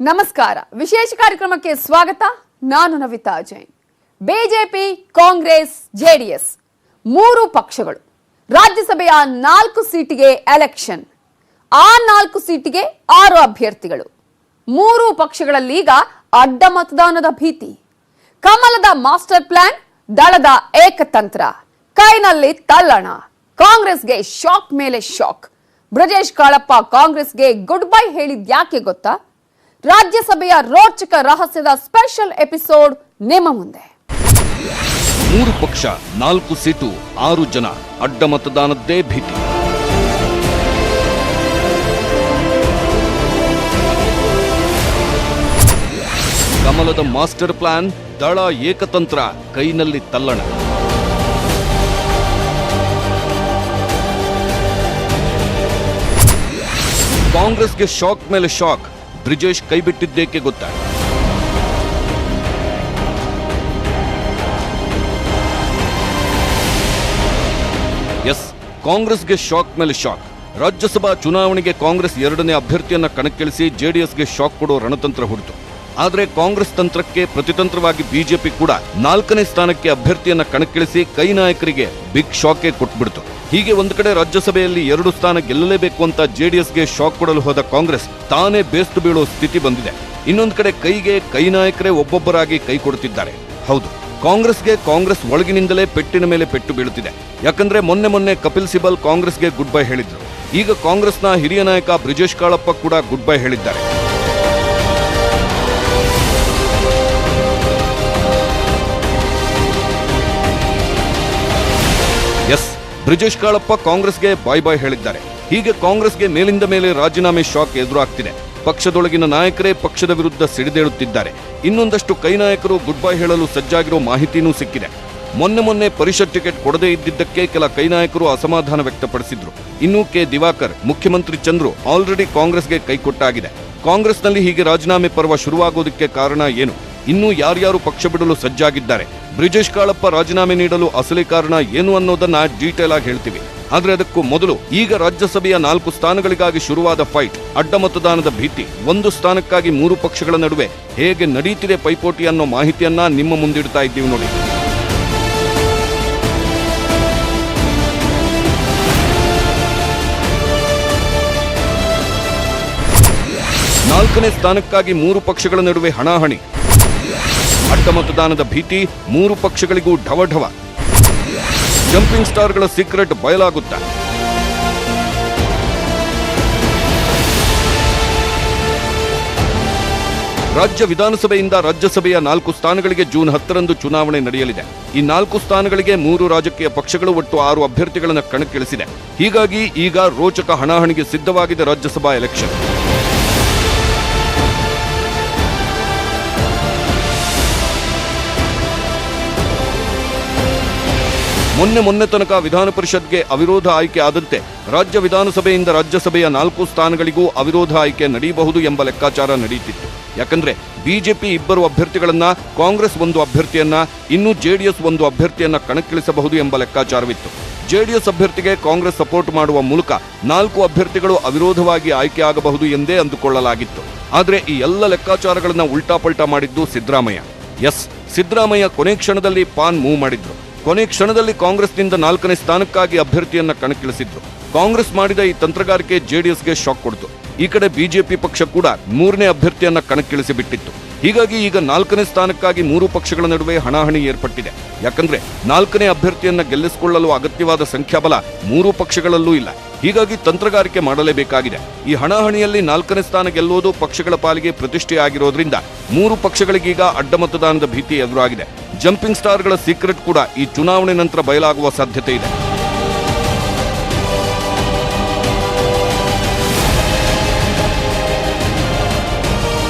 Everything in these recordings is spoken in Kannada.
ನಮಸ್ಕಾರ. ವಿಶೇಷ ಕಾರ್ಯಕ್ರಮಕ್ಕೆ ಸ್ವಾಗತ. ನಾನು ನವಿತಾ ಜೈನ್. ಬಿಜೆಪಿ, ಕಾಂಗ್ರೆಸ್, ಜೆಡಿಎಸ್ ಮೂರು ಪಕ್ಷಗಳು ರಾಜ್ಯಸಭೆಯ 4 ಸೀಟಿಗೆ ಎಲೆಕ್ಷನ್. ಆ 4 ಸೀಟಿಗೆ 6 ಅಭ್ಯರ್ಥಿಗಳು. ಮೂರು ಪಕ್ಷಗಳಲ್ಲೀಗ ಅಡ್ಡ ಮತದಾನದ ಭೀತಿ. ಕಮಲದ ಮಾಸ್ಟರ್ ಪ್ಲಾನ್, ದಳದ ಏಕತಂತ್ರ, ಕೈನಲ್ಲಿ ತಲ್ಲಣ. ಕಾಂಗ್ರೆಸ್ಗೆ ಶಾಕ್ ಮೇಲೆ ಶಾಕ್. ಬ್ರಜೇಶ್ ಕಾಳಪ್ಪ ಕಾಂಗ್ರೆಸ್ಗೆ ಗುಡ್ ಬೈ ಹೇಳಿದ್ಯಾಕೆ ಗೊತ್ತಾ? ರಾಜ್ಯಸಭೆಯ ರೋಚಕ ರಹಸ್ಯದ ಸ್ಪೆಷಲ್ ಎಪಿಸೋಡ್ ನಿಮ್ಮ ಮುಂದೆ. 3 ಪಕ್ಷ 4 ಸೀಟು 6 ಜನ, ಅಡ್ಡ ಮತದಾನದ್ದೇ ಭೀತಿ. ಕಮಲದ ಮಾಸ್ಟರ್ ಪ್ಲಾನ್, ದಳ ಏಕತಂತ್ರ, ಕೈನಲ್ಲಿ ತಲ್ಲಣ. ಕಾಂಗ್ರೆಸ್ಗೆ ಶಾಕ್ ಮೇಲೆ ಶಾಕ್. ಬ್ರಿಜೇಶ್ ಕೈಬಿಟ್ಟಿದ್ದೇಕೆ ಗೊತ್ತಾ? ಎಸ್, ಕಾಂಗ್ರೆಸ್ಗೆ ಶಾಕ್ ಮೇಲೆ ಶಾಕ್. ರಾಜ್ಯಸಭಾ ಚುನಾವಣೆಗೆ ಕಾಂಗ್ರೆಸ್ 2ನೇ ಅಭ್ಯರ್ಥಿಯನ್ನ ಕಣಕ್ಕಿಳಿಸಿ ಜೆಡಿಎಸ್ಗೆ ಶಾಕ್ ಕೊಡೋ ರಣತಂತ್ರ ಹುಡುತು. ಆದರೆ ಕಾಂಗ್ರೆಸ್ ತಂತ್ರಕ್ಕೆ ಪ್ರತಿತಂತ್ರವಾಗಿ ಬಿಜೆಪಿ ಕೂಡ 4ನೇ ಸ್ಥಾನಕ್ಕೆ ಅಭ್ಯರ್ಥಿಯನ್ನ ಕಣಕ್ಕಿಳಿಸಿ ಕೈ ನಾಯಕರಿಗೆ ಬಿಗ್ ಶಾಕೇ ಕೊಟ್ಬಿಡ್ತು. ಹೀಗೆ ಒಂದು ಕಡೆ ರಾಜ್ಯಸಭೆಯಲ್ಲಿ 2 ಸ್ಥಾನ ಗೆಲ್ಲಲೇಬೇಕು ಅಂತ ಜೆಡಿಎಸ್ಗೆ ಶಾಕ್ ಕೊಡಲು ಹೋದ ಕಾಂಗ್ರೆಸ್ ತಾನೇ ಬೇಸ್ತು ಬೀಳೋ ಸ್ಥಿತಿ ಬಂದಿದೆ. ಇನ್ನೊಂದು ಕಡೆ ಕೈ ನಾಯಕರೇ ಒಬ್ಬೊಬ್ಬರಾಗಿ ಕೈ ಕೊಡುತ್ತಿದ್ದಾರೆ. ಹೌದು, ಕಾಂಗ್ರೆಸ್ಗೆ ಕಾಂಗ್ರೆಸ್ ಒಳಗಿನಿಂದಲೇ ಪೆಟ್ಟಿನ ಮೇಲೆ ಪೆಟ್ಟು ಬೀಳುತ್ತಿದೆ. ಯಾಕಂದ್ರೆ ಮೊನ್ನೆ ಕಪಿಲ್ ಸಿಬಲ್ ಕಾಂಗ್ರೆಸ್ಗೆ ಗುಡ್ ಬೈ ಹೇಳಿದ್ರು. ಈಗ ಕಾಂಗ್ರೆಸ್ನ ಹಿರಿಯ ನಾಯಕ ಬ್ರಿಜೇಶ್ ಕಾಳಪ್ಪ ಕೂಡ ಗುಡ್ ಬೈ ಹೇಳಿದ್ದಾರೆ. ಎಸ್, ಬ್ರಿಜೇಶ್ ಕಾಳಪ್ಪ ಕಾಂಗ್ರೆಸ್ಗೆ ಬಾಯ್ ಹೇಳಿದ್ದಾರೆ. ಹೀಗೆ ಕಾಂಗ್ರೆಸ್ಗೆ ಮೇಲಿಂದ ಮೇಲೆ ರಾಜೀನಾಮೆ ಶಾಕ್ ಎದುರಾಗ್ತಿದೆ. ಪಕ್ಷದೊಳಗಿನ ನಾಯಕರೇ ಪಕ್ಷದ ವಿರುದ್ಧ ಸಿಡಿದೇಳುತ್ತಿದ್ದಾರೆ. ಇನ್ನೊಂದಷ್ಟು ಕೈ ನಾಯಕರು ಗುಡ್ ಬೈ ಹೇಳಲು ಸಜ್ಜಾಗಿರೋ ಮಾಹಿತಿನೂ ಸಿಕ್ಕಿದೆ. ಮೊನ್ನೆ ಪರಿಷತ್ ಟಿಕೆಟ್ ಕೊಡದೇ ಇದ್ದಿದ್ದಕ್ಕೆ ಕೆಲ ಕೈ ನಾಯಕರು ಅಸಮಾಧಾನ ವ್ಯಕ್ತಪಡಿಸಿದ್ರು. ಇನ್ನು ಕೆ ದಿವಾಕರ್, ಮುಖ್ಯಮಂತ್ರಿ ಚಂದ್ರು ಆಲ್ರೆಡಿ ಕಾಂಗ್ರೆಸ್ಗೆ ಕೈ ಕೊಟ್ಟಾಗಿದೆ. ಕಾಂಗ್ರೆಸ್ನಲ್ಲಿ ಹೀಗೆ ರಾಜೀನಾಮೆ ಪರ್ವ ಶುರುವಾಗೋದಕ್ಕೆ ಕಾರಣ ಏನು? ಇನ್ನೂ ಯಾರ್ಯಾರು ಪಕ್ಷ ಬಿಡಲು ಸಜ್ಜಾಗಿದ್ದಾರೆ? ಬ್ರಿಜೇಶ್ ಕಾಳಪ್ಪ ರಾಜೀನಾಮೆ ನೀಡಲು ಅಸಲಿ ಕಾರಣ ಏನು ಅನ್ನೋದನ್ನ ಡೀಟೇಲ್ ಆಗಿ ಹೇಳ್ತೀವಿ. ಆದ್ರೆ ಅದಕ್ಕೂ ಮೊದಲು ಈಗ ರಾಜ್ಯಸಭೆಯ 4 ಸ್ಥಾನಗಳಿಗಾಗಿ ಶುರುವಾದ ಫೈಟ್, ಅಡ್ಡ ಮತದಾನದ ಭೀತಿ, 1 ಸ್ಥಾನಕ್ಕಾಗಿ 3 ಪಕ್ಷಗಳ ನಡುವೆ ಹೇಗೆ ನಡೀತಿದೆ ಪೈಪೋಟಿ ಅನ್ನೋ ಮಾಹಿತಿಯನ್ನ ನಿಮ್ಮ ಮುಂದಿಡ್ತಾ ಇದ್ದೀವಿ ನೋಡಿ. ನಾಲ್ಕನೇ ಸ್ಥಾನಕ್ಕಾಗಿ 3 ಪಕ್ಷಗಳ ನಡುವೆ ಹಣಾಹಣಿ, ಅಡ್ಡ ಮತದಾನದ ಭೀತಿ, 3 ಪಕ್ಷಗಳಿಗೂ ಢವಢವ. Jumping ಸ್ಟಾರ್ಗಳ secret ಬಯಲಾಗುತ್ತಾ? ರಾಜ್ಯ ವಿಧಾನಸಭೆಯಿಂದ ರಾಜ್ಯಸಭೆಯ 4 ಸ್ಥಾನಗಳಿಗೆ ಜೂನ್ 10ರಂದು ಚುನಾವಣೆ ನಡೆಯಲಿದೆ. ಈ 4 ಸ್ಥಾನಗಳಿಗೆ 3 ರಾಜಕೀಯ ಪಕ್ಷಗಳು ಒಟ್ಟು 6 ಅಭ್ಯರ್ಥಿಗಳನ್ನು ಕಣಕ್ಕಿಳಿಸಿದೆ. ಹೀಗಾಗಿ ಈಗ ರೋಚಕ ಹಣಾಹಣಿಗೆ ಸಿದ್ಧವಾಗಿದೆ ರಾಜ್ಯಸಭಾ ಎಲೆಕ್ಷನ್. ಮೊನ್ನೆ ತನಕ ವಿಧಾನ ಪರಿಷತ್ಗೆ ಅವಿರೋಧ ಆಯ್ಕೆ ಆದಂತೆ ರಾಜ್ಯ ವಿಧಾನಸಭೆಯಿಂದ ರಾಜ್ಯಸಭೆಯ 4 ಸ್ಥಾನಗಳಿಗೂ ಅವಿರೋಧ ಆಯ್ಕೆ ನಡೆಯಬಹುದು ಎಂಬ ಲೆಕ್ಕಾಚಾರ ನಡೆಯುತ್ತಿತ್ತು. ಯಾಕಂದ್ರೆ ಬಿಜೆಪಿ 2 ಅಭ್ಯರ್ಥಿಗಳನ್ನ, ಕಾಂಗ್ರೆಸ್ 1 ಅಭ್ಯರ್ಥಿಯನ್ನ, ಇನ್ನು ಜೆಡಿಎಸ್ 1 ಅಭ್ಯರ್ಥಿಯನ್ನ ಕಣಕ್ಕಿಳಿಸಬಹುದು ಎಂಬ ಲೆಕ್ಕಾಚಾರವಿತ್ತು. ಜೆಡಿಎಸ್ ಅಭ್ಯರ್ಥಿಗೆ ಕಾಂಗ್ರೆಸ್ ಸಪೋರ್ಟ್ ಮಾಡುವ ಮೂಲಕ 4 ಅಭ್ಯರ್ಥಿಗಳು ಅವಿರೋಧವಾಗಿ ಆಯ್ಕೆ ಆಗಬಹುದು ಎಂದೇ ಅಂದುಕೊಳ್ಳಲಾಗಿತ್ತು. ಆದ್ರೆ ಈ ಎಲ್ಲ ಲೆಕ್ಕಾಚಾರಗಳನ್ನ ಉಲ್ಟಾಪಲ್ಟಾ ಮಾಡಿದ್ದು ಸಿದ್ದರಾಮಯ್ಯ. ಎಸ್, ಸಿದ್ದರಾಮಯ್ಯ ಕೊನೆ ಕ್ಷಣದಲ್ಲಿ ಪಾನ್ ಮೂವ್ ಮಾಡಿದ್ರು. ಕೊನೆ ಕ್ಷಣದಲ್ಲಿ ಕಾಂಗ್ರೆಸ್ನಿಂದ 4ನೇ ಸ್ಥಾನಕ್ಕಾಗಿ ಅಭ್ಯರ್ಥಿಯನ್ನ ಕಣಕ್ಕಿಳಿಸಿದ್ರು. ಕಾಂಗ್ರೆಸ್ ಮಾಡಿದ ಈ ತಂತ್ರಗಾರಿಕೆ ಜೆಡಿಎಸ್ಗೆ ಶಾಕ್ ಕೊಡ್ತು. ಈ ಕಡೆ ಬಿಜೆಪಿ ಪಕ್ಷ ಕೂಡ 3ನೇ ಅಭ್ಯರ್ಥಿಯನ್ನ ಕಣಕ್ಕಿಳಿಸಿ ಬಿಟ್ಟಿತ್ತು. ಹೀಗಾಗಿ ಈಗ 4ನೇ ಸ್ಥಾನಕ್ಕಾಗಿ 3 ಪಕ್ಷಗಳ ನಡುವೆ ಹಣಾಹಣಿ ಏರ್ಪಟ್ಟಿದೆ. ಯಾಕಂದ್ರೆ 4ನೇ ಅಭ್ಯರ್ಥಿಯನ್ನ ಗೆಲ್ಲಿಸಿಕೊಳ್ಳಲು ಅಗತ್ಯವಾದ ಸಂಖ್ಯಾಬಲ 3 ಪಕ್ಷಗಳಲ್ಲೂ ಇಲ್ಲ. ಹೀಗಾಗಿ ತಂತ್ರಗಾರಿಕೆ ಮಾಡಲೇಬೇಕಾಗಿದೆ. ಈ ಹಣಾಹಣಿಯಲ್ಲಿ 4ನೇ ಸ್ಥಾನ ಗೆಲ್ಲುವುದು ಪಕ್ಷಗಳ ಪಾಲಿಗೆ ಪ್ರತಿಷ್ಠೆ ಆಗಿರೋದ್ರಿಂದ 3 ಪಕ್ಷಗಳಿಗೀಗ ಅಡ್ಡ ಮತದಾನದ ಭೀತಿ ಎದುರಾಗಿದೆ. ಜಂಪಿಂಗ್ ಸ್ಟಾರ್ಗಳ ಸೀಕ್ರೆಟ್ ಕೂಡ ಈ ಚುನಾವಣೆ ನಂತರ ಬಯಲಾಗುವ ಸಾಧ್ಯತೆ ಇದೆ.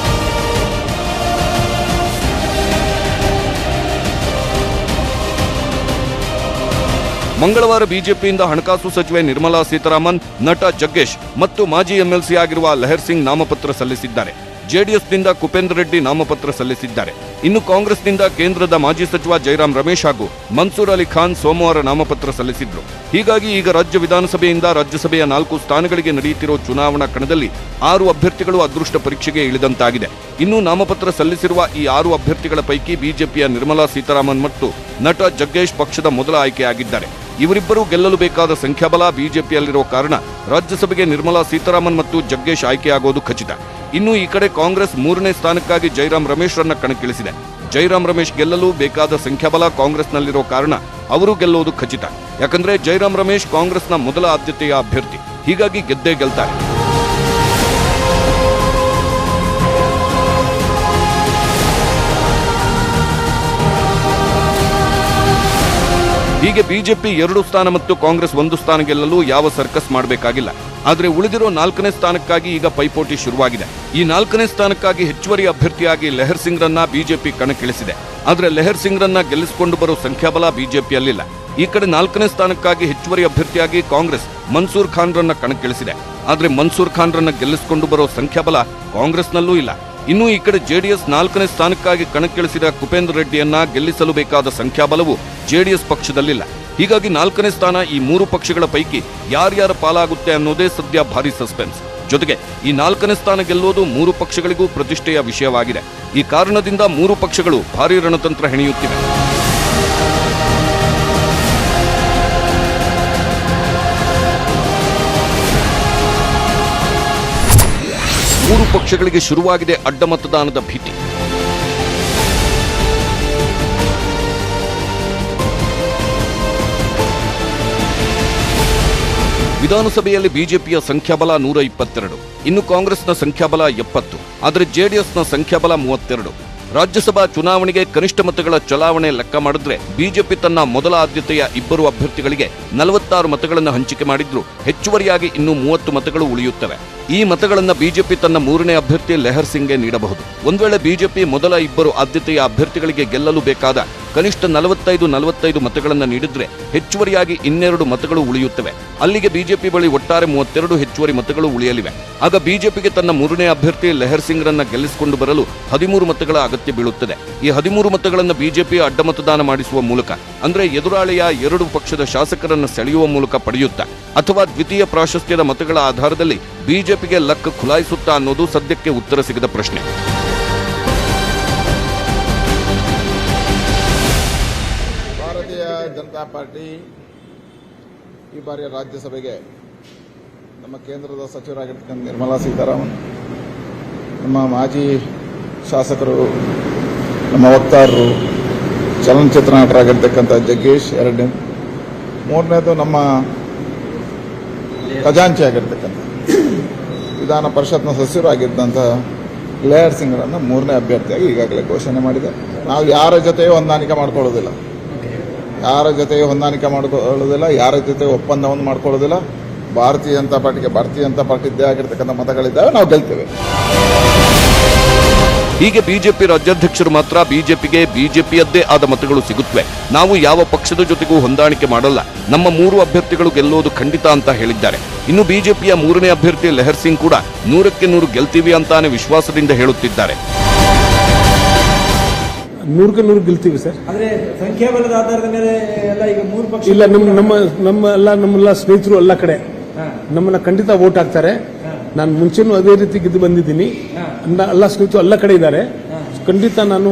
ಮಂಗಳವಾರ ಬಿಜೆಪಿಯಿಂದ ಹಣಕಾಸು ಸಚಿವೆ ನಿರ್ಮಲಾ ಸೀತಾರಾಮನ್, ನಟ ಜಗ್ಗೇಶ್ ಮತ್ತು ಮಾಜಿ ಎಂಎಲ್ಸಿ ಆಗಿರುವ ಲಹರ್ ಸಿಂಗ್ ನಾಮಪತ್ರ ಸಲ್ಲಿಸಿದ್ದಾರೆ. ಜೆಡಿಎಸ್ನಿಂದ ಕುಪೇಂದ್ರ ರೆಡ್ಡಿ ನಾಮಪತ್ರ ಸಲ್ಲಿಸಿದ್ದಾರೆ. ಇನ್ನು ಕಾಂಗ್ರೆಸ್ನಿಂದ ಕೇಂದ್ರದ ಮಾಜಿ ಸಚಿವ ಜೈರಾಮ್ ರಮೇಶ್ ಹಾಗೂ ಮನ್ಸೂರ್ ಅಲಿ ಖಾನ್ ಸೋಮವಾರ ನಾಮಪತ್ರ ಸಲ್ಲಿಸಿದ್ರು. ಹೀಗಾಗಿ ಈಗ ರಾಜ್ಯ ವಿಧಾನಸಭೆಯಿಂದ ರಾಜ್ಯಸಭೆಯ 4 ಸ್ಥಾನಗಳಿಗೆ ನಡೆಯುತ್ತಿರುವ ಚುನಾವಣಾ ಕಣದಲ್ಲಿ 6 ಅಭ್ಯರ್ಥಿಗಳು ಅದೃಷ್ಟ ಪರೀಕ್ಷೆಗೆ ಇಳಿದಂತಾಗಿದೆ. ಇನ್ನು ನಾಮಪತ್ರ ಸಲ್ಲಿಸಿರುವ ಈ 6 ಅಭ್ಯರ್ಥಿಗಳ ಪೈಕಿ ಬಿಜೆಪಿಯ ನಿರ್ಮಲಾ ಸೀತಾರಾಮನ್ ಮತ್ತು ನಟ ಜಗ್ಗೇಶ್ ಪಕ್ಷದ ಮೊದಲ ಆಯ್ಕೆಯಾಗಿದ್ದಾರೆ. ಇವರಿಬ್ಬರು ಗೆಲ್ಲಲು ಬೇಕಾದ ಸಂಖ್ಯಾಬಲ ಬಿಜೆಪಿಯಲ್ಲಿರುವ ಕಾರಣ ರಾಜ್ಯಸಭೆಗೆ ನಿರ್ಮಲಾ ಸೀತಾರಾಮನ್ ಮತ್ತು ಜಗ್ಗೇಶ್ ಆಯ್ಕೆಯಾಗೋದು ಖಚಿತ. ಇನ್ನು ಈ ಕಡೆ ಕಾಂಗ್ರೆಸ್ 3ನೇ ಸ್ಥಾನಕ್ಕಾಗಿ ಜೈರಾಮ್ ರಮೇಶ್ ರನ್ನ ಕಣಕ್ಕಿಳಿಸಿದೆ. ಜೈರಾಮ್ ರಮೇಶ್ ಗೆಲ್ಲಲು ಬೇಕಾದ ಸಂಖ್ಯಾಬಲ ಕಾಂಗ್ರೆಸ್ನಲ್ಲಿರೋ ಕಾರಣ ಅವರು ಗೆಲ್ಲುವುದು ಖಚಿತ. ಯಾಕಂದ್ರೆ ಜೈರಾಮ್ ರಮೇಶ್ ಕಾಂಗ್ರೆಸ್ನ ಮೊದಲ ಆದ್ಯತೆಯ ಅಭ್ಯರ್ಥಿ, ಹೀಗಾಗಿ ಗೆದ್ದೇ ಗೆಲ್ತಾರೆ. ಹೀಗೆ ಬಿಜೆಪಿ 2 ಸ್ಥಾನ ಮತ್ತು ಕಾಂಗ್ರೆಸ್ 1 ಸ್ಥಾನ ಗೆಲ್ಲಲು ಯಾವ ಸರ್ಕಸ್ ಮಾಡಬೇಕಾಗಿಲ್ಲ. ಆದರೆ ಉಳಿದಿರೋ 4ನೇ ಸ್ಥಾನಕ್ಕಾಗಿ ಈಗ ಪೈಪೋಟಿ ಶುರುವಾಗಿದೆ. ಈ 4ನೇ ಸ್ಥಾನಕ್ಕಾಗಿ ಹೆಚ್ಚುವರಿ ಅಭ್ಯರ್ಥಿಯಾಗಿ ಲೆಹರ್ ಸಿಂಗ್ ರನ್ನ ಬಿಜೆಪಿ ಕಣಕ್ಕಿಳಿಸಿದೆ. ಆದರೆ ಲೆಹರ್ ಸಿಂಗ್ ರನ್ನ ಗೆಲ್ಲಿಸಿಕೊಂಡು ಬರೋ ಸಂಖ್ಯಾಬಲ ಬಿಜೆಪಿಯಲ್ಲಿಲ್ಲ. ಈ ಕಡೆ 4ನೇ ಸ್ಥಾನಕ್ಕಾಗಿ ಹೆಚ್ಚುವರಿ ಅಭ್ಯರ್ಥಿಯಾಗಿ ಕಾಂಗ್ರೆಸ್ ಮನ್ಸೂರ್ ಖಾನ್ ರನ್ನ ಕಣಕ್ಕಿಳಿಸಿದೆ. ಆದರೆ ಮನ್ಸೂರ್ ಖಾನ್ ರನ್ನ ಗೆಲ್ಲಿಸಿಕೊಂಡು ಬರೋ ಸಂಖ್ಯಾಬಲ ಕಾಂಗ್ರೆಸ್ನಲ್ಲೂ ಇಲ್ಲ. ಇನ್ನು ಈ ಕಡೆ ಜೆಡಿಎಸ್ 4ನೇ ಸ್ಥಾನಕ್ಕಾಗಿ ಕಣಕ್ಕಿಳಿಸಿದ ಕುಪೇಂದ್ರ ರೆಡ್ಡಿಯನ್ನ ಗೆಲ್ಲಿಸಲು ಬೇಕಾದ ಸಂಖ್ಯಾಬಲವು ಜೆಡಿಎಸ್ ಪಕ್ಷದಲ್ಲಿಲ್ಲ. ಹೀಗಾಗಿ 4ನೇ ಸ್ಥಾನ ಈ 3 ಪಕ್ಷಗಳ ಪೈಕಿ ಯಾರ್ಯಾರ ಪಾಲಾಗುತ್ತೆ ಅನ್ನೋದೇ ಸದ್ಯ ಭಾರಿ ಸಸ್ಪೆನ್ಸ್. ಜೊತೆಗೆ ಈ 4ನೇ ಸ್ಥಾನ ಗೆಲ್ಲೋದು 3 ಪಕ್ಷಗಳಿಗೂ ಪ್ರತಿಷ್ಠೆಯ ವಿಷಯವಾಗಿದೆ. ಈ ಕಾರಣದಿಂದ 3 ಪಕ್ಷಗಳು ಭಾರೀ ರಣತಂತ್ರ ಹೆಣೆಯುತ್ತಿವೆ. ಮೂರು ಪಕ್ಷಗಳಿಗೆ ಶುರುವಾಗಿದೆ ಅಡ್ಡ ಮತದಾನದ ಭೀತಿ. ವಿಧಾನಸಭೆಯಲ್ಲಿ ಬಿಜೆಪಿಯ ಸಂಖ್ಯಾಬಲ 122, ಇನ್ನು ಕಾಂಗ್ರೆಸ್ನ ಸಂಖ್ಯಾಬಲ 70, ಆದರೆ ಜೆಡಿಎಸ್ನ ಸಂಖ್ಯಾಬಲ 32. ರಾಜ್ಯಸಭಾ ಚುನಾವಣೆಗೆ ಕನಿಷ್ಠ ಮತಗಳ ಚಲಾವಣೆ ಲೆಕ್ಕ ಮಾಡಿದ್ರೆ ಬಿಜೆಪಿ ತನ್ನ ಮೊದಲ ಆದ್ಯತೆಯ 2 ಅಭ್ಯರ್ಥಿಗಳಿಗೆ 46 ಮತಗಳನ್ನು ಹಂಚಿಕೆ ಮಾಡಿದ್ರು. ಹೆಚ್ಚುವರಿಯಾಗಿ ಇನ್ನೂ 30 ಮತಗಳು ಉಳಿಯುತ್ತವೆ. ಈ ಮತಗಳನ್ನು ಬಿಜೆಪಿ ತನ್ನ 3ನೇ ಅಭ್ಯರ್ಥಿ ಲೆಹರ್ ಸಿಂಗ್ಗೆ ನೀಡಬಹುದು. ಒಂದು ವೇಳೆ ಬಿಜೆಪಿ ಮೊದಲ 2 ಆದ್ಯತೆಯ ಅಭ್ಯರ್ಥಿಗಳಿಗೆ ಗೆಲ್ಲಲು ಬೇಕಾದ ಕನಿಷ್ಠ 45 ಮತಗಳನ್ನು ನೀಡಿದ್ರೆ ಹೆಚ್ಚುವರಿಯಾಗಿ 2 ಮತಗಳು ಉಳಿಯುತ್ತವೆ. ಅಲ್ಲಿಗೆ ಬಿಜೆಪಿ ಬಳಿ ಒಟ್ಟಾರೆ 32 ಹೆಚ್ಚುವರಿ ಮತಗಳು ಉಳಿಯಲಿವೆ. ಆಗ ಬಿಜೆಪಿಗೆ ತನ್ನ 3ನೇ ಅಭ್ಯರ್ಥಿ ಲೆಹರ್ ಸಿಂಗ್ ರನ್ನ ಗೆಲ್ಲಿಸಿಕೊಂಡು ಬರಲು 13 ಮತಗಳ ಅಗತ್ಯ ಬೀಳುತ್ತದೆ. ಈ 13 ಮತಗಳನ್ನು ಬಿಜೆಪಿ ಅಡ್ಡ ಮತದಾನ ಮಾಡಿಸುವ ಮೂಲಕ, ಅಂದ್ರೆ ಎದುರಾಳಿಯ 2 ಪಕ್ಷದ ಶಾಸಕರನ್ನು ಸೆಳೆಯುವ ಮೂಲಕ ಪಡೆಯುತ್ತಾ, ಅಥವಾ ದ್ವಿತೀಯ ಪ್ರಾಶಸ್ತ್ಯದ ಮತಗಳ ಆಧಾರದಲ್ಲಿ ಬಿಜೆಪಿಗೆ ಲಕ್ ಖುಲಾಯಿಸುತ್ತಾ ಅನ್ನೋದು ಸದ್ಯಕ್ಕೆ ಉತ್ತರ ಸಿಗದ ಪ್ರಶ್ನೆ. ಭಾರತೀಯ ಜನತಾ ಪಾರ್ಟಿ ಈ ಬಾರಿಯ ರಾಜ್ಯಸಭೆಗೆ ನಮ್ಮ ಕೇಂದ್ರದ ಸಚಿವರಾಗಿರ್ತಕ್ಕಂಥ ನಿರ್ಮಲಾ ಸೀತಾರಾಮನ್, ನಮ್ಮ ಮಾಜಿ ಶಾಸಕರು, ನಮ್ಮ ವಕ್ತಾರರು, ಚಲನಚಿತ್ರ ನಟರಾಗಿರ್ತಕ್ಕಂಥ ಜಗ್ಗೇಶ್ 2ನೇ, 3ನೇದು ನಮ್ಮ ಖಜಾಂಚಿ ಆಗಿರ್ತಕ್ಕಂಥ ವಿಧಾನ ಪರಿಷತ್ನ ಸಚಿವರಾಗಿದ್ದಂಥ ಲೆಹರ್ ಸಿಂಗ್ರನ್ನು 3ನೇ ಅಭ್ಯರ್ಥಿಯಾಗಿ ಈಗಾಗಲೇ ಘೋಷಣೆ ಮಾಡಿದೆ. ನಾವು ಯಾರ ಜೊತೆಯೂ ಹೊಂದಾಣಿಕೆ ಮಾಡ್ಕೊಳ್ಳೋದಿಲ್ಲ, ಯಾರ ಜೊತೆಯೂ ಒಪ್ಪಂದವನ್ನು ಮಾಡ್ಕೊಳ್ಳೋದಿಲ್ಲ. ಭಾರತೀಯ ಜನತಾ ಪಾರ್ಟಿದ್ದೇ ಆಗಿರ್ತಕ್ಕಂಥ ಮತಗಳಿದ್ದಾವೆ, ನಾವು ಗೆಲ್ತೇವೆ. ಹೀಗೆ ಬಿಜೆಪಿ ರಾಜ್ಯಾಧ್ಯಕ್ಷರು ಮಾತ್ರ ಬಿಜೆಪಿಯದ್ದೇ ಆದ ಮತಗಳು ಸಿಗುತ್ತವೆ, ನಾವು ಯಾವ ಪಕ್ಷದ ಜೊತೆಗೂ ಹೊಂದಾಣಿಕೆ ಮಾಡಲ್ಲ, ನಮ್ಮ 3 ಅಭ್ಯರ್ಥಿಗಳು ಗೆಲ್ಲೋದು ಖಂಡಿತ ಅಂತ ಹೇಳಿದ್ದಾರೆ. ಇನ್ನು ಬಿಜೆಪಿಯ 3ನೇ ಅಭ್ಯರ್ಥಿ ಲೆಹರ್ ಸಿಂಗ್ ಕೂಡ 100ಕ್ಕೆ 100 ಗೆಲ್ತೀವಿ ಅಂತಾನೆ ವಿಶ್ವಾಸದಿಂದ ಹೇಳುತ್ತಿದ್ದಾರೆ. 100ಕ್ಕೆ 100 ಗೆಲ್ತೀವಿ ಸರ್. ಆದ್ರೆ ಸಂಖ್ಯಾಬಲದ ಆಧಾರದ ಮೇಲೆ ಎಲ್ಲ ಈಗ 3 ಪಕ್ಷ ಇಲ್ಲ, ನಮ್ಮೆಲ್ಲ ಸ್ನೇಹಿತರು ಎಲ್ಲ ಕಡೆ ನಮ್ಮನ್ನ ಖಂಡಿತ ವೋಟ್ ಹಾಕ್ತಾರೆ. ನಾನು ಮುಂಚೆನೂ ಅದೇ ರೀತಿ ಗೆದ್ದು ಬಂದಿದ್ದೀನಿ. ಎಲ್ಲ ಸ್ನೇಹಿತರು ಎಲ್ಲ ಕಡೆ ಇದ್ದಾರೆ. ಖಂಡಿತ ನಾನು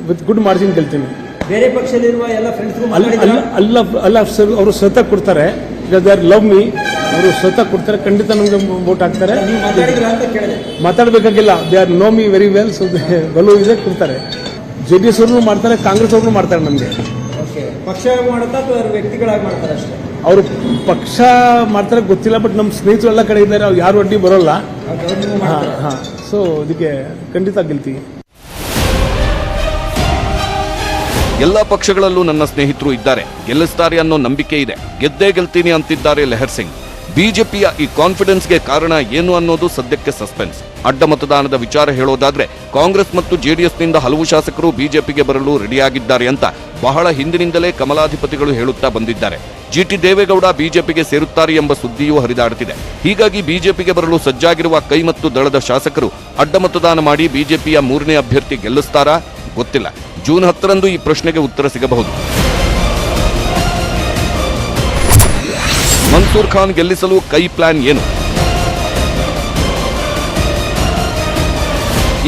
ವಿತ್ ಗುಡ್ ಮಾರ್ಜಿನ್ ಗೆಲ್ತೀನಿ. ಬೇರೆ ಪಕ್ಷದಲ್ಲಿರುವ ಎಲ್ಲ ಫ್ರೆಂಡ್ಸ್ಗೂ ಅಲ್ಲ ಸರ್, ಅವರು ಸ್ವತಃ ಕೊಡ್ತಾರೆ. ದೇ ಆರ್ ಲವ್ ಮೀ, ಅವರು ಸ್ವತಃ ಕೊಡ್ತಾರೆ. ಖಂಡಿತ ನಮ್ಗೆ ವೋಟ್ ಹಾಕ್ತಾರೆ. ನೀವು ಮಾತಾಡಿದ್ರ ಅಂತ ಕೇಳಿದೆ. ಮಾತಾಡಬೇಕಾಗಿಲ್ಲ, they are know me very well. So ಒಲವು ಇದೆ, ಕೊಡ್ತಾರೆ. ಜೆಡಿಎಸ್ ಅವ್ರನ್ನು ಮಾಡ್ತಾರೆ, ಕಾಂಗ್ರೆಸ್ ಅವ್ರನ್ನು ಮಾಡ್ತಾರೆ. ನಮಗೆ ಪಕ್ಷ ಮಾಡುತ್ತಾ ಅಥವಾ ವ್ಯಕ್ತಿಗಳಾಗಿ ಮಾಡ್ತಾರೆ ಅಷ್ಟೇ? ಅವರು ಪಕ್ಷ ಮಾಡ್ತಾರೆ ಗೊತ್ತಿಲ್ಲ, ಬಟ್ ನಮ್ಮ ಸ್ನೇಹಿತರು ಎಲ್ಲ ಕಡೆ ಇದ್ದಾರೆ, ಅವ್ರು ಯಾರು ಅಡ್ಡಿ ಬರೋಲ್ಲ. ಸೊ ಇದಕ್ಕೆ ಖಂಡಿತ ಗೆಲ್ತೀವಿ. ಎಲ್ಲಾ ಪಕ್ಷಗಳಲ್ಲೂ ನನ್ನ ಸ್ನೇಹಿತರು ಇದ್ದಾರೆ, ಗೆಲ್ಲಿಸ್ತಾರೆ ಅನ್ನೋ ನಂಬಿಕೆ ಇದೆ, ಗೆದ್ದೇ ಗೆಲ್ತೀನಿ ಅಂತಿದ್ದಾರೆ ಲೆಹರ್ ಸಿಂಗ್. ಬಿಜೆಪಿಯ ಈ ಕಾನ್ಫಿಡೆನ್ಸ್ಗೆ ಕಾರಣ ಏನು ಅನ್ನೋದು ಸದ್ಯಕ್ಕೆ ಸಸ್ಪೆನ್ಸ್. ಅಡ್ಡ ಮತದಾನದ ವಿಚಾರ ಹೇಳೋದಾದ್ರೆ ಕಾಂಗ್ರೆಸ್ ಮತ್ತು ಜೆಡಿಎಸ್ನಿಂದ ಹಲವು ಶಾಸಕರು ಬಿಜೆಪಿಗೆ ಬರಲು ರೆಡಿಯಾಗಿದ್ದಾರೆ ಅಂತ ಬಹಳ ಹಿಂದಿನಿಂದಲೇ ಕಮಲಾಧಿಪತಿಗಳು ಹೇಳುತ್ತಾ ಬಂದಿದ್ದಾರೆ. ಜಿಟಿ ದೇವೇಗೌಡ ಬಿಜೆಪಿಗೆ ಸೇರುತ್ತಾರೆ ಎಂಬ ಸುದ್ದಿಯೂ ಹರಿದಾಡುತ್ತಿದೆ. ಹೀಗಾಗಿ ಬಿಜೆಪಿಗೆ ಬರಲು ಸಜ್ಜಾಗಿರುವ ಕೈ ಮತ್ತು ದಳದ ಶಾಸಕರು ಅಡ್ಡ ಮತದಾನ ಮಾಡಿ ಬಿಜೆಪಿಯ 3ನೇ ಅಭ್ಯರ್ಥಿ ಗೆಲ್ಲಿಸ್ತಾರಾ ಗೊತ್ತಿಲ್ಲ. ಜೂನ್ 10ರಂದು ಈ ಪ್ರಶ್ನೆಗೆ ಉತ್ತರ ಸಿಗಬಹುದು. ಮನ್ಸೂರ್ ಖಾನ್ ಗೆಲ್ಲಿಸಲು ಕೈ ಪ್ಲಾನ್ ಏನು?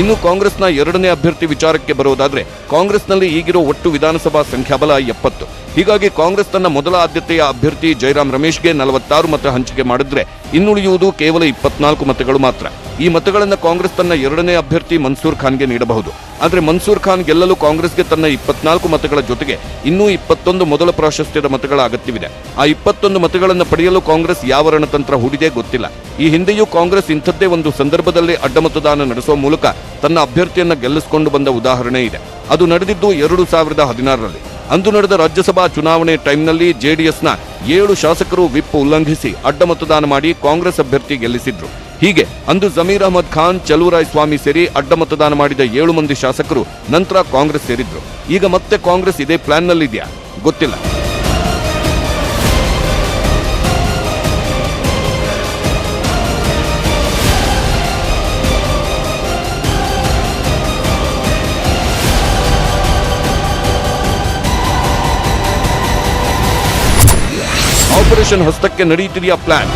ಇನ್ನು ಕಾಂಗ್ರೆಸ್ನ 2ನೇ ಅಭ್ಯರ್ಥಿ ವಿಚಾರಕ್ಕೆ ಬರೋದಾದ್ರೆ ಕಾಂಗ್ರೆಸ್ನಲ್ಲಿ ಈಗಿರೋ ಒಟ್ಟು ವಿಧಾನಸಭಾ ಸಂಖ್ಯಾಬಲ 70. ಹೀಗಾಗಿ ಕಾಂಗ್ರೆಸ್ ತನ್ನ ಮೊದಲ ಆದ್ಯತೆಯ ಅಭ್ಯರ್ಥಿ ಜೈರಾಮ್ ರಮೇಶ್ಗೆ 46 ಮತ ಹಂಚಿಕೆ ಮಾಡಿದ್ರೆ ಇನ್ನುಳಿಯುವುದು ಕೇವಲ 24 ಮತಗಳು ಮಾತ್ರ. ಈ ಮತಗಳನ್ನು ಕಾಂಗ್ರೆಸ್ ತನ್ನ 2ನೇ ಅಭ್ಯರ್ಥಿ ಮನ್ಸೂರ್ ಖಾನ್ಗೆ ನೀಡಬಹುದು. ಆದರೆ ಮನ್ಸೂರ್ ಖಾನ್ ಗೆಲ್ಲಲು ಕಾಂಗ್ರೆಸ್ಗೆ ತನ್ನ 24 ಮತಗಳ ಜೊತೆಗೆ ಇನ್ನೂ 21 ಮೊದಲ ಪ್ರಾಶಸ್ತ್ಯದ ಮತಗಳ ಅಗತ್ಯವಿದೆ. ಆ 21 ಮತಗಳನ್ನು ಪಡೆಯಲು ಕಾಂಗ್ರೆಸ್ ಯಾವ ರಣತಂತ್ರ ಹೂಡಿದೆ ಗೊತ್ತಿಲ್ಲ. ಈ ಹಿಂದೆಯೂ ಕಾಂಗ್ರೆಸ್ ಇಂಥದ್ದೇ ಒಂದು ಸಂದರ್ಭದಲ್ಲಿ ಅಡ್ಡ ಮತದಾನ ನಡೆಸುವ ಮೂಲಕ ತನ್ನ ಅಭ್ಯರ್ಥಿಯನ್ನ ಗೆಲ್ಲಿಸಿಕೊಂಡು ಬಂದ ಉದಾಹರಣೆ ಇದೆ. ಅದು ನಡೆದಿದ್ದು 2016ರಲ್ಲಿ. ಅಂದು ನಡೆದ ರಾಜ್ಯಸಭಾ ಚುನಾವಣೆ ಟೈಮ್ನಲ್ಲಿ ಜೆಡಿಎಸ್ನ 7 ಶಾಸಕರು ವಿಪ್ ಉಲ್ಲಂಘಿಸಿ ಅಡ್ಡ ಮತದಾನ ಮಾಡಿ ಕಾಂಗ್ರೆಸ್ ಅಭ್ಯರ್ಥಿ ಗೆಲ್ಲಿಸಿದ್ರು. ಹೀಗೆ ಅಂದು ಜಮೀರ್ ಅಹಮದ್ ಖಾನ್, ಚಲುವರಾಯ್ ಸ್ವಾಮಿ ಸೇರಿ ಅಡ್ಡ ಮತದಾನ ಮಾಡಿದ 7 ಮಂದಿ ಶಾಸಕರು ನಂತರ ಕಾಂಗ್ರೆಸ್ ಸೇರಿದ್ರು. ಈಗ ಮತ್ತೆ ಕಾಂಗ್ರೆಸ್ ಇದೇ ಪ್ಲಾನ್ನಲ್ಲಿದೆಯಾ ಗೊತ್ತಿಲ್ಲ. ಆಪರೇಷನ್ ಹಸ್ತಕ್ಕೆ ನಡೆಯುತ್ತಿದೆಯಾ ಪ್ಲಾನ್?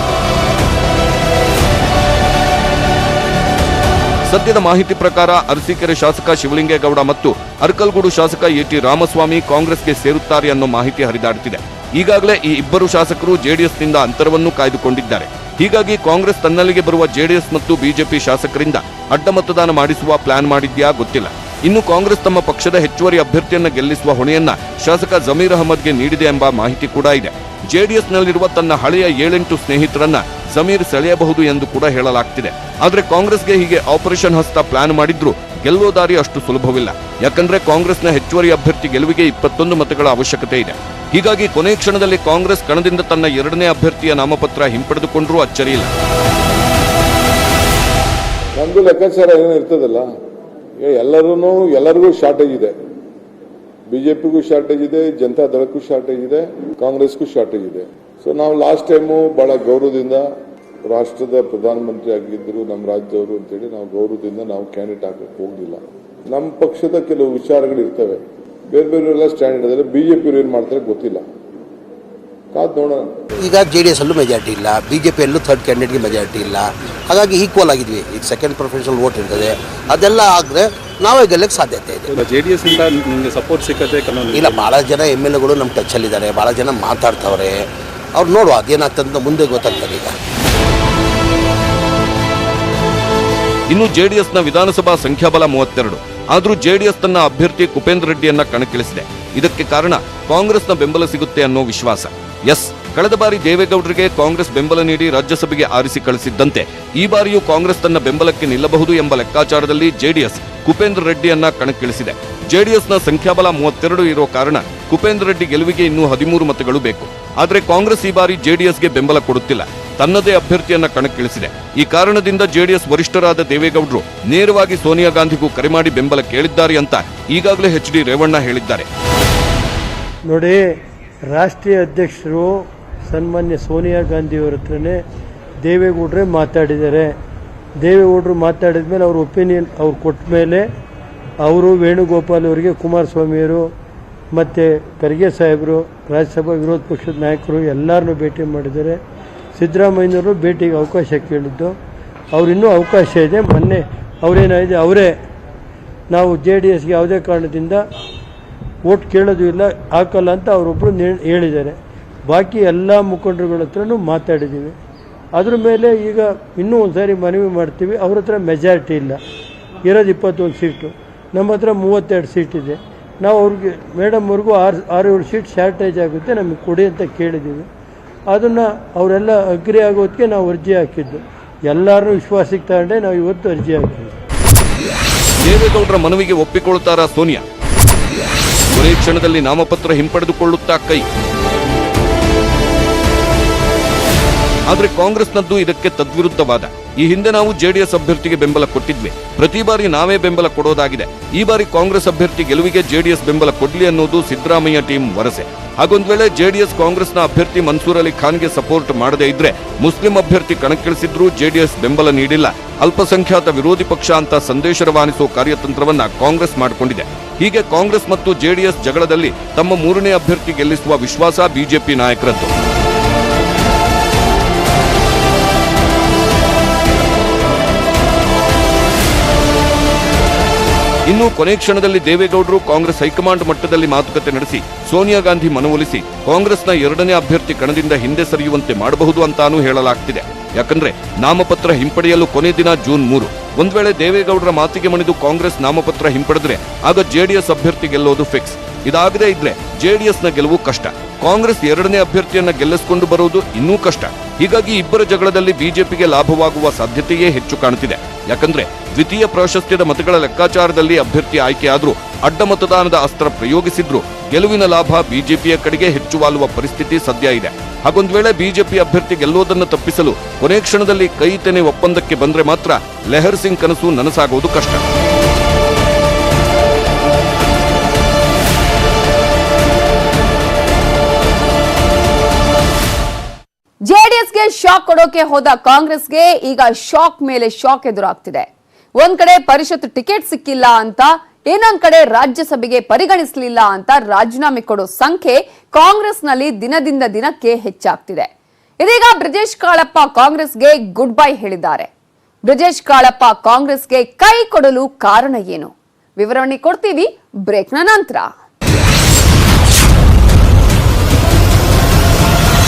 ಸದ್ಯದ ಮಾಹಿತಿ ಪ್ರಕಾರ ಅರಸೀಕೆರೆ ಶಾಸಕ ಶಿವಲಿಂಗೇಗೌಡ ಮತ್ತು ಅರ್ಕಲ್ಗೂಡು ಶಾಸಕ ಎಟಿ ರಾಮಸ್ವಾಮಿ ಕಾಂಗ್ರೆಸ್ಗೆ ಸೇರುತ್ತಾರೆ ಅನ್ನೋ ಮಾಹಿತಿ ಹರಿದಾಡುತ್ತಿದೆ. ಈಗಾಗಲೇ ಈ ಇಬ್ಬರು ಶಾಸಕರು ಜೆಡಿಎಸ್ನಿಂದ ಅಂತರವನ್ನು ಕಾಯ್ದುಕೊಂಡಿದ್ದಾರೆ. ಹೀಗಾಗಿ ಕಾಂಗ್ರೆಸ್ ತನ್ನಲ್ಲಿಗೆ ಬರುವ ಜೆಡಿಎಸ್ ಮತ್ತು ಬಿಜೆಪಿ ಶಾಸಕರಿಂದ ಅಡ್ಡ ಮತದಾನ ಮಾಡಿಸುವ ಪ್ಲಾನ್ ಮಾಡಿದ್ಯಾ ಗೊತ್ತಿಲ್ಲ. ಇನ್ನು ಕಾಂಗ್ರೆಸ್ ತಮ್ಮ ಪಕ್ಷದ ಹೆಚ್ಚುವರಿ ಅಭ್ಯರ್ಥಿಯನ್ನ ಗೆಲ್ಲಿಸುವ ಹೊಣೆಯನ್ನ ಶಾಸಕ ಜಮೀರ್ ಅಹಮದ್ಗೆ ನೀಡಿದೆ ಎಂಬ ಮಾಹಿತಿ ಕೂಡ ಇದೆ. ಜೆಡಿಎಸ್ನಲ್ಲಿರುವ ತನ್ನ ಹಳೆಯ 7-8 ಸ್ನೇಹಿತರನ್ನ ಜಮೀರ್ ಸೆಳೆಯಬಹುದು ಎಂದು ಕೂಡ ಹೇಳಲಾಗ್ತಿದೆ. ಆದರೆ ಕಾಂಗ್ರೆಸ್ಗೆ ಹೀಗೆ ಆಪರೇಷನ್ ಹಸ್ತ ಪ್ಲಾನ್ ಮಾಡಿದ್ರೂ ಗೆಲ್ಲುವ ದಾರಿ ಅಷ್ಟು ಸುಲಭವಿಲ್ಲ. ಯಾಕಂದ್ರೆ ಕಾಂಗ್ರೆಸ್ನ ಹೆಚ್ಚುವರಿ ಅಭ್ಯರ್ಥಿ ಗೆಲುವಿಗೆ 21 ಮತಗಳ ಅವಶ್ಯಕತೆ ಇದೆ. ಹೀಗಾಗಿ ಕೊನೆ ಕ್ಷಣದಲ್ಲಿ ಕಾಂಗ್ರೆಸ್ ಕಣದಿಂದ ತನ್ನ 2ನೇ ಅಭ್ಯರ್ಥಿಯ ನಾಮಪತ್ರ ಹಿಂಪಡೆದುಕೊಂಡ್ರೂ ಅಚ್ಚರಿಯಿಲ್ಲ. ನಮ್ದು ಲೆಕ್ಕಾಚಾರ ಏನೋ ಇರ್ತದಲ್ಲ, ಎಲ್ಲರಿಗೂ ಶಾರ್ಟೇಜ್ ಇದೆ. ಬಿಜೆಪಿಗೂ ಶಾರ್ಟೇಜ್ ಇದೆ, ಜನತಾ ದಳಕ್ಕೂ ಶಾರ್ಟೇಜ್ ಇದೆ, ಕಾಂಗ್ರೆಸ್ಗೂ ಶಾರ್ಟೇಜ್ ಇದೆ. ಸೊ ನಾವು ಲಾಸ್ಟ್ ಟೈಮು ಬಹಳ ಗೌರವದಿಂದ ರಾಷ್ಟ್ರದ ಪ್ರಧಾನಮಂತ್ರಿ ಆಗಿದ್ದರು ನಮ್ಮ ರಾಜ್ಯದವರು ಅಂತೇಳಿ ನಾವು ಗೌರವದಿಂದ ನಾವು ಕ್ಯಾಂಡಿಡೇಟ್ ಹಾಕಕ್ಕೆ ಹೋಗಲಿಲ್ಲ. ನಮ್ಮ ಪಕ್ಷದ ಕೆಲವು ವಿಚಾರಗಳು ಇರ್ತವೆ, ಬೇರೆ ಸ್ಟ್ಯಾಂಡ್ ಇದ್ದಾರೆ. ಬಿಜೆಪಿ ಏನ್ ಮಾಡ್ತಾರೆ ಗೊತ್ತಿಲ್ಲ, ಕಾದ್ ನೋಡೋಣ. ಈಗ ಜೆಡಿಎಸ್ ಅಲ್ಲೂ ಮೆಜಾರಿಟಿ ಇಲ್ಲ, ಬಿಜೆಪಿಯಲ್ಲೂ ಥರ್ಡ್ ಕ್ಯಾಂಡಿಡೇಟ್ಗೆ ಮೆಜಾರಿಟಿ ಇಲ್ಲ. ಹಾಗಾಗಿ ಈಕ್ವಲ್ ಆಗಿದ್ವಿ. ಈಗ ಸೆಕೆಂಡ್ ಪ್ರೊಫೆಷನಲ್ ವೋಟ್ ಇರ್ತದೆ, ಅದೆಲ್ಲ ಆದರೆ ನಾವೇ ಗೆಲ್ಲಕ್ಕೆ ಸಾಧ್ಯತೆ ಇದೆ. ಜೆಡಿಎಸ್ ಇಂದ ನಿಮಗೆ ಸಪೋರ್ಟ್ ಸಿಕ್ಕತ್ತೆ ಇಲ್ಲ, ಭಾಳ ಜನ MLAಗಳು ನಮ್ಮ ಟಚ್ಚಲ್ಲಿದ್ದಾರೆ, ಭಾಳ ಜನ ಮಾತಾಡ್ತವ್ರೆ. ಅವ್ರು ನೋಡುವ ಅದೇನಾಗ್ತದೆ ಮುಂದೆ ಗೊತ್ತಾಗ್ತದೆ. ಈಗ ಇನ್ನು ಜೆಡಿಎಸ್ನ ವಿಧಾನಸಭಾ ಸಂಖ್ಯಾಬಲ 32. ಆದರೂ ಜೆಡಿಎಸ್ ತನ್ನ ಅಭ್ಯರ್ಥಿ ಕುಪೇಂದ್ರ ರೆಡ್ಡಿಯನ್ನ ಕಣಕ್ಕಿಳಿಸಿದೆ. ಇದಕ್ಕೆ ಕಾರಣ ಕಾಂಗ್ರೆಸ್ನ ಬೆಂಬಲ ಸಿಗುತ್ತೆ ಅನ್ನೋ ವಿಶ್ವಾಸ. ಎಸ್, ಕಳೆದ ಬಾರಿ ದೇವೇಗೌಡರಿಗೆ ಕಾಂಗ್ರೆಸ್ ಬೆಂಬಲ ನೀಡಿ ರಾಜ್ಯಸಭೆಗೆ ಆರಿಸಿ ಕಳಿಸಿದ್ದಂತೆ ಈ ಬಾರಿಯೂ ಕಾಂಗ್ರೆಸ್ ತನ್ನ ಬೆಂಬಲಕ್ಕೆ ನಿಲ್ಲಬಹುದು ಎಂಬ ಲೆಕ್ಕಾಚಾರದಲ್ಲಿ ಜೆಡಿಎಸ್ ಕುಪೇಂದ್ರ ರೆಡ್ಡಿಯನ್ನ ಕಣಕ್ಕಿಳಿಸಿದೆ. ಜೆಡಿಎಸ್ನ ಸಂಖ್ಯಾಬಲ 32 ಇರೋ ಕಾರಣ ಕುಪೇಂದ್ರ ರೆಡ್ಡಿ ಗೆಲುವಿಗೆ ಇನ್ನೂ 13 ಮತಗಳು ಬೇಕು. ಆದರೆ ಕಾಂಗ್ರೆಸ್ ಈ ಬಾರಿ ಜೆಡಿಎಸ್ಗೆ ಬೆಂಬಲ ಕೊಡುತ್ತಿಲ್ಲ, ತನ್ನದೇ ಅಭ್ಯರ್ಥಿಯನ್ನ ಕಣಕ್ಕಿಳಿಸಿದೆ. ಈ ಕಾರಣದಿಂದ ಜೆಡಿಎಸ್ ವರಿಷ್ಠರಾದ ದೇವೇಗೌಡರು ನೇರವಾಗಿ ಸೋನಿಯಾ ಗಾಂಧಿಗೂ ಕರೆ ಮಾಡಿ ಬೆಂಬಲ ಕೇಳಿದ್ದಾರೆ ಅಂತ ಈಗಾಗಲೇ HD ರೇವಣ್ಣ ಹೇಳಿದ್ದಾರೆ. ನೋಡಿ, ರಾಷ್ಟ್ರೀಯ ಅಧ್ಯಕ್ಷರು ಸನ್ಮಾನ್ಯ ಸೋನಿಯಾ ಗಾಂಧಿಯವರ ಹತ್ರನೇ ದೇವೇಗೌಡರೇ ಮಾತಾಡಿದ್ದಾರೆ. ದೇವೇಗೌಡರು ಮಾತಾಡಿದ ಮೇಲೆ ಅವ್ರ ಒಪಿನಿಯನ್ ಅವ್ರು ಕೊಟ್ಟ ಮೇಲೆ ಅವರು ವೇಣುಗೋಪಾಲ್ ಅವರಿಗೆ ಕುಮಾರಸ್ವಾಮಿಯವರು ಮತ್ತು ಖರ್ಗೆ ಸಾಹೇಬರು, ರಾಜ್ಯಸಭಾ ವಿರೋಧ ಪಕ್ಷದ ನಾಯಕರು ಎಲ್ಲರನ್ನೂ ಭೇಟಿ ಮಾಡಿದ್ದಾರೆ. ಸಿದ್ದರಾಮಯ್ಯನವರು ಭೇಟಿಗೆ ಅವಕಾಶ ಕೇಳಿದ್ದು, ಅವರಿನ್ನೂ ಅವಕಾಶ ಇದೆ. ಮೊನ್ನೆ ಅವರೇನಾಗಿದೆ, ಅವರೇ ನಾವು JDSಗೆ ಯಾವುದೇ ಕಾರಣದಿಂದ ವೋಟ್ ಕೇಳೋದು ಇಲ್ಲ, ಹಾಕಲ್ಲ ಅಂತ ಅವರೊಬ್ಬರು ಹೇಳಿದ್ದಾರೆ. ಬಾಕಿ ಎಲ್ಲ ಮುಖಂಡರುಗಳ ಹತ್ರನೂ ಮಾತಾಡಿದ್ದೀವಿ. ಅದ್ರ ಮೇಲೆ ಈಗ ಇನ್ನೂ ಒಂದು ಸಾರಿ ಮನವಿ ಮಾಡ್ತೀವಿ. ಅವ್ರ ಹತ್ರ ಮೆಜಾರಿಟಿ ಇಲ್ಲ, ಇರೋದು 21 ಸೀಟು, ನಮ್ಮ ಹತ್ರ 32 ಸೀಟ್ ಇದೆ. ನಾವು ಅವ್ರಿಗೆ ಮೇಡಮ್ ಅವ್ರಿಗೂ 6-7 ಸೀಟ್ ಶಾರ್ಟೇಜ್ ಆಗುತ್ತೆ, ನಮಗೆ ಕೊಡಿ ಅಂತ ಕೇಳಿದ್ದೀವಿ. ಅದನ್ನು ಅವರೆಲ್ಲ ಅಗ್ರಿ ಆಗೋದಕ್ಕೆ ನಾವು ಅರ್ಜಿ ಹಾಕಿದ್ದು. ಎಲ್ಲರೂ ವಿಶ್ವಾಸಕ್ಕೆ ತಗೊಂಡೆ ನಾವು ಇವತ್ತು ಅರ್ಜಿ ಹಾಕಿದ್ವಿ. ದೇವೇಗೌಡರ ಮನವಿಗೆ ಒಪ್ಪಿಕೊಳ್ಳುತ್ತಾರಾ ಸೋನಿಯಾ? ಕೊನೆ ಕ್ಷಣದಲ್ಲಿ ನಾಮಪತ್ರ ಹಿಂಪಡೆದುಕೊಳ್ಳುತ್ತಾ ಕೈ? ಆದ್ರೆ ಕಾಂಗ್ರೆಸ್ನದ್ದು ಇದಕ್ಕೆ ತದ್ವಿರುದ್ಧವಾದ. ಈ ಹಿಂದೆ ನಾವು ಜೆಡಿಎಸ್ ಅಭ್ಯರ್ಥಿಗೆ ಬೆಂಬಲ ಕೊಟ್ಟಿದ್ವಿ, ಪ್ರತಿ ಬಾರಿ ನಾವೇ ಬೆಂಬಲ ಕೊಡೋದಾಗಿದೆ. ಈ ಬಾರಿ ಕಾಂಗ್ರೆಸ್ ಅಭ್ಯರ್ಥಿ ಗೆಲುವಿಗೆ ಜೆಡಿಎಸ್ ಬೆಂಬಲ ಕೊಡ್ಲಿ ಅನ್ನೋದು ಸಿದ್ದರಾಮಯ್ಯ ಟೀಮ್ ವರಸೆ. ಹಾಗೊಂದ್ ವೇಳೆ ಜೆಡಿಎಸ್ ಕಾಂಗ್ರೆಸ್ನ ಅಭ್ಯರ್ಥಿ ಮನ್ಸೂರ್ ಅಲಿ ಖಾನ್ಗೆ ಸಪೋರ್ಟ್ ಮಾಡದೇ ಇದ್ರೆ ಮುಸ್ಲಿಂ ಅಭ್ಯರ್ಥಿ ಕಣಕ್ಕಿಳಿಸಿದ್ರೂ ಜೆಡಿಎಸ್ ಬೆಂಬಲ ನೀಡಿಲ್ಲ, ಅಲ್ಪಸಂಖ್ಯಾತ ವಿರೋಧಿ ಪಕ್ಷ ಅಂತ ಸಂದೇಶ ರವಾನಿಸುವ ಕಾರ್ಯತಂತ್ರವನ್ನ ಕಾಂಗ್ರೆಸ್ ಮಾಡಿಕೊಂಡಿದೆ. ಹೀಗೆ ಕಾಂಗ್ರೆಸ್ ಮತ್ತು ಜೆಡಿಎಸ್ ಜಗಳದಲ್ಲಿ ತಮ್ಮ ಮೂರನೇ ಅಭ್ಯರ್ಥಿ ಗೆಲ್ಲಿಸುವ ವಿಶ್ವಾಸ ಬಿಜೆಪಿ ನಾಯಕರದ್ದು. ಇನ್ನು ಕೊನೆ ಕ್ಷಣದಲ್ಲಿ ದೇವೇಗೌಡರು ಕಾಂಗ್ರೆಸ್ ಹೈಕಮಾಂಡ್ ಮಟ್ಟದಲ್ಲಿ ಮಾತುಕತೆ ನಡೆಸಿ ಸೋನಿಯಾ ಗಾಂಧಿ ಮನವೊಲಿಸಿ ಕಾಂಗ್ರೆಸ್ನ ಎರಡನೇ ಅಭ್ಯರ್ಥಿ ಕಣದಿಂದ ಹಿಂದೆ ಸರಿಯುವಂತೆ ಮಾಡಬಹುದು ಅಂತಾನೂ ಹೇಳಲಾಗ್ತಿದೆ. ಯಾಕಂದ್ರೆ ನಾಮಪತ್ರ ಹಿಂಪಡೆಯಲು ಕೊನೆ ದಿನ ಜೂನ್ 3. ಒಂದ್ ವೇಳೆ ದೇವೇಗೌಡರ ಮಾತಿಗೆ ಮಣಿದು ಕಾಂಗ್ರೆಸ್ ನಾಮಪತ್ರ ಹಿಂಪಡೆದ್ರೆ ಆಗ ಜೆಡಿಎಸ್ ಅಭ್ಯರ್ಥಿ ಗೆಲ್ಲೋದು ಫಿಕ್ಸ್. ಇದಾಗದೇ ಇದ್ರೆ ಜೆಡಿಎಸ್ನ ಗೆಲುವು ಕಷ್ಟ. ಕಾಂಗ್ರೆಸ್ ಎರಡನೇ ಅಭ್ಯರ್ಥಿಯನ್ನ ಗೆಲ್ಲಿಸಿಕೊಂಡು ಬರುವುದು ಇನ್ನೂ ಕಷ್ಟ. ಹೀಗಾಗಿ ಇಬ್ಬರ ಜಗಳದಲ್ಲಿ ಬಿಜೆಪಿಗೆ ಲಾಭವಾಗುವ ಸಾಧ್ಯತೆಯೇ ಹೆಚ್ಚು ಕಾಣುತ್ತಿದೆ. ಯಾಕಂದ್ರೆ ದ್ವಿತೀಯ ಪ್ರಾಶಸ್ತ್ಯದ ಮತಗಳ ಲೆಕ್ಕಾಚಾರದಲ್ಲಿ ಅಭ್ಯರ್ಥಿ ಆಯ್ಕೆಯಾದ್ರೂ ಅಡ್ಡ ಮತದಾನದ ಅಸ್ತ್ರ ಪ್ರಯೋಗಿಸಿದ್ರು ಗೆಲುವಿನ ಲಾಭ ಬಿಜೆಪಿಯ ಕಡೆಗೆ ಹೆಚ್ಚು ವಾಲುವ ಪರಿಸ್ಥಿತಿ ಸದ್ಯ ಇದೆ. ಹಾಗೊಂದ್ ವೇಳೆ ಬಿಜೆಪಿ ಅಭ್ಯರ್ಥಿ ಗೆಲ್ಲೋದನ್ನು ತಪ್ಪಿಸಲು ಕೊನೆ ಕ್ಷಣದಲ್ಲಿ ಕೈ ತೆನೆ ಒಪ್ಪಂದಕ್ಕೆ ಬಂದ್ರೆ ಮಾತ್ರ ಲೆಹರ್ ಸಿಂಗ್ ಕನಸು ನನಸಾಗೋದು ಕಷ್ಟ. ಜೆಡಿಎಸ್ಗೆ ಶಾಕ್ ಕೊಡೋಕೆ ಹೋದ ಕಾಂಗ್ರೆಸ್ಗೆ ಈಗ ಶಾಕ್ ಮೇಲೆ ಶಾಕ್ ಎದುರಾಗ್ತಿದೆ. ಒಂದ್ ಕಡೆ ಪರಿಷತ್ ಟಿಕೆಟ್ ಸಿಕ್ಕಿಲ್ಲ ಅಂತ, ಇನ್ನೊಂದ್ ಕಡೆ ರಾಜ್ಯಸಭೆಗೆ ಪರಿಗಣಿಸಲಿಲ್ಲ ಅಂತ ರಾಜೀನಾಮೆ ಕೊಡೋ ಸಂಖ್ಯೆ ಕಾಂಗ್ರೆಸ್ನಲ್ಲಿ ದಿನದಿಂದ ದಿನಕ್ಕೆ ಹೆಚ್ಚಾಗ್ತಿದೆ. ಇದೀಗ ಬ್ರಿಜೇಶ್ ಕಾಳಪ್ಪ ಕಾಂಗ್ರೆಸ್ಗೆ ಗುಡ್ ಬೈ ಹೇಳಿದ್ದಾರೆ. ಬ್ರಿಜೇಶ್ ಕಾಳಪ್ಪ ಕಾಂಗ್ರೆಸ್ಗೆ ಕೈ ಕೊಡಲು ಕಾರಣ ಏನು? ವಿವರಣೆ ಕೊಡ್ತೀವಿ ಬ್ರೇಕ್ನ ನಂತರ.